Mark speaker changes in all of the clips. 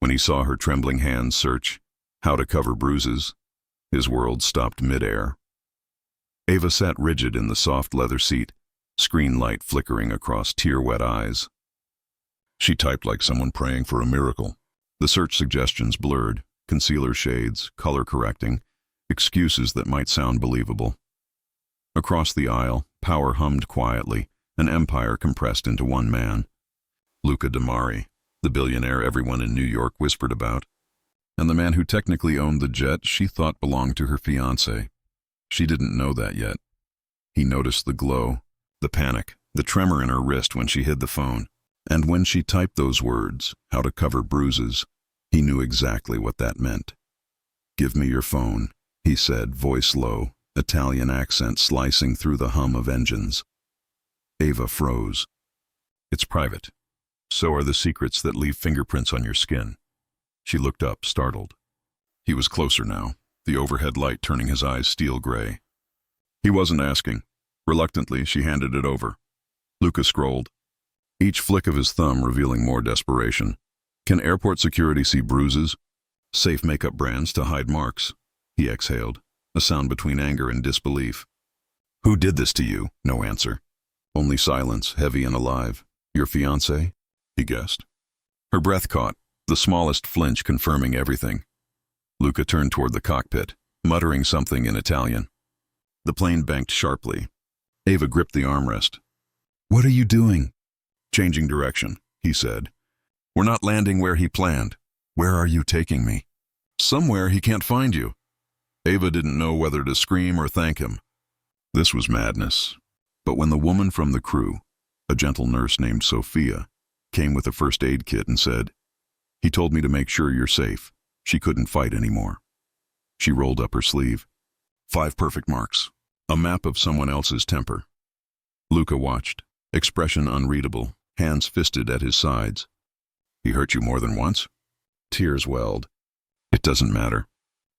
Speaker 1: When he saw her trembling hands search how to cover bruises, his world stopped midair. Ava sat rigid in the soft leather seat, screen light flickering across tear-wet eyes. She typed like someone praying for a miracle. The search suggestions blurred, concealer shades, color correcting, excuses that might sound believable. Across the aisle, power hummed quietly, an empire compressed into one man. Luca Damari, the billionaire everyone in New York whispered about, and the man who technically owned the jet she thought belonged to her fiancé. She didn't know that yet. He noticed the glow, the panic, the tremor in her wrist when she hid the phone. And when she typed those words, how to cover bruises, he knew exactly what that meant. "Give me your phone," he said, voice low, Italian accent slicing through the hum of engines. Ava froze. "It's private. So are the secrets that leave fingerprints on your skin." She looked up, startled. He was closer now, the overhead light turning his eyes steel gray. He wasn't asking. Reluctantly, she handed it over. Luca scrolled, each flick of his thumb revealing more desperation. "Can airport security see bruises? Safe makeup brands to hide marks." He exhaled, a sound between anger and disbelief. "Who did this to you?" No answer. Only silence, heavy and alive. "Your fiancé?" he guessed. Her breath caught, the smallest flinch confirming everything. Luca turned toward the cockpit, muttering something in Italian. The plane banked sharply. Ava gripped the armrest. "What are you doing?" "Changing direction," he said. "We're not landing where he planned. Where are you taking me?" "Somewhere he can't find you." Ava didn't know whether to scream or thank him. This was madness. But when the woman from the crew, a gentle nurse named Sophia, came with a first aid kit and said, "He told me to make sure you're safe. She couldn't fight anymore." She rolled up her sleeve. 5 perfect marks. A map of someone else's temper. Luca watched, expression unreadable, hands fisted at his sides. "He hurt you more than once?" Tears welled. "It doesn't matter.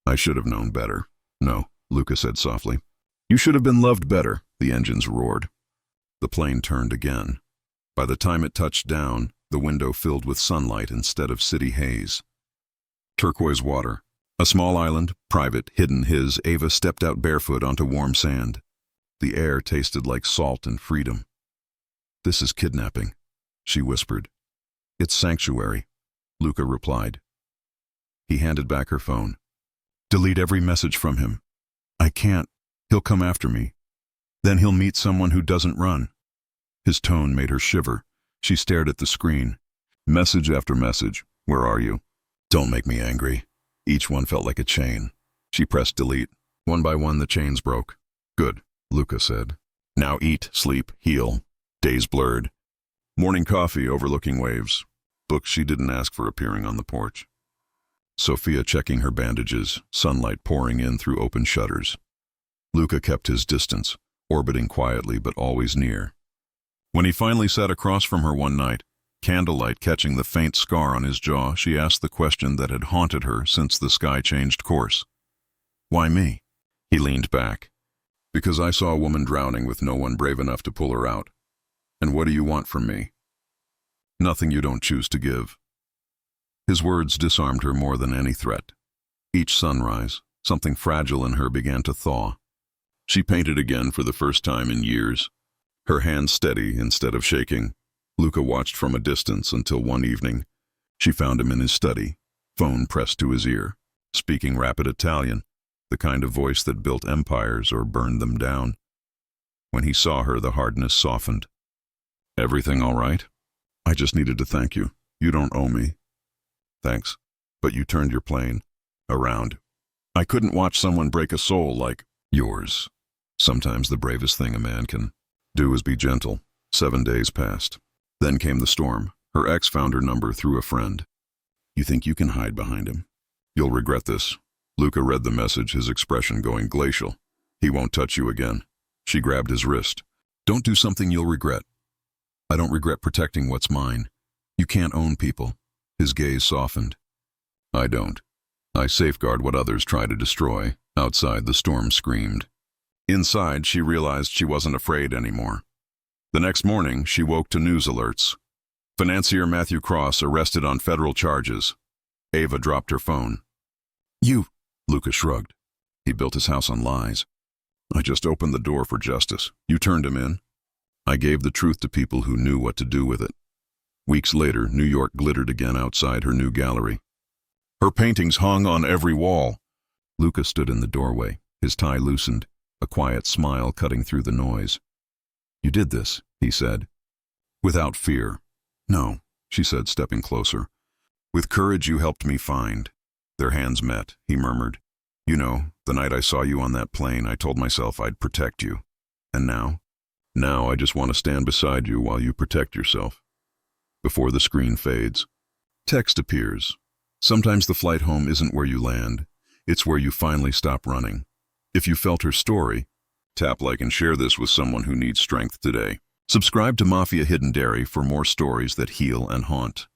Speaker 1: I should have known better." "No," Luca said softly. "You should have been loved better," the engines roared. The plane turned again. By the time it touched down, the window filled with sunlight instead of city haze. Turquoise water. A small island, private, hidden his. Ava stepped out barefoot onto warm sand. The air tasted like salt and freedom. "This is kidnapping," she whispered. "It's sanctuary," Luca replied. He handed back her phone. "Delete every message from him." "I can't. He'll come after me. Then he'll meet someone who doesn't run." His tone made her shiver. She stared at the screen. Message after message. "Where are you? Don't make me angry." Each one felt like a chain. She pressed delete. One by one the chains broke. "Good," Luca said. "Now eat, sleep, heal." Days blurred. Morning coffee overlooking waves. Books she didn't ask for appearing on the porch. Sophia checking her bandages, sunlight pouring in through open shutters. Luca kept his distance, orbiting quietly but always near. When he finally sat across from her one night, candlelight catching the faint scar on his jaw, she asked the question that had haunted her since the sky changed course. "Why me?" He leaned back. "Because I saw a woman drowning with no one brave enough to pull her out. And what do you want from me?" "Nothing you don't choose to give." His words disarmed her more than any threat. Each sunrise, something fragile in her began to thaw. She painted again for the first time in years, her hands steady instead of shaking. Luca watched from a distance until one evening, she found him in his study, phone pressed to his ear, speaking rapid Italian, the kind of voice that built empires or burned them down. When he saw her, the hardness softened. "Everything all right? I just needed to thank you. You don't owe me." "Thanks, but you turned your plane around. I couldn't watch someone break a soul like yours." Sometimes the bravest thing a man can do is be gentle. 7 days passed. Then came the storm. Her ex found her number through a friend. "You think you can hide behind him? You'll regret this." Luca read the message, his expression going glacial. "He won't touch you again." She grabbed his wrist. "Don't do something you'll regret." "I don't regret protecting what's mine. You can't own people." His gaze softened. "I don't. I safeguard what others try to destroy." Outside, the storm screamed. Inside, she realized she wasn't afraid anymore. The next morning, she woke to news alerts. Financier Matthew Cross arrested on federal charges. Ava dropped her phone. You, Lucas shrugged. He built his house on lies. I just opened the door for justice. You turned him in. I gave the truth to people who knew what to do with it. Weeks later, New York glittered again outside her new gallery. Her paintings hung on every wall. Lucas stood in the doorway, his tie loosened, a quiet smile cutting through the noise. You did this, he said. Without fear. No, she said, stepping closer. With courage you helped me find. Their hands met, he murmured. You know, the night I saw you on that plane, I told myself I'd protect you. And now? Now I just want to stand beside you while you protect yourself. Before the screen fades, text appears. Sometimes the flight home isn't where you land. It's where you finally stop running. If you felt her story, tap like and share this with someone who needs strength today. Subscribe to Mafia Hidden Dairy for more stories that heal and haunt.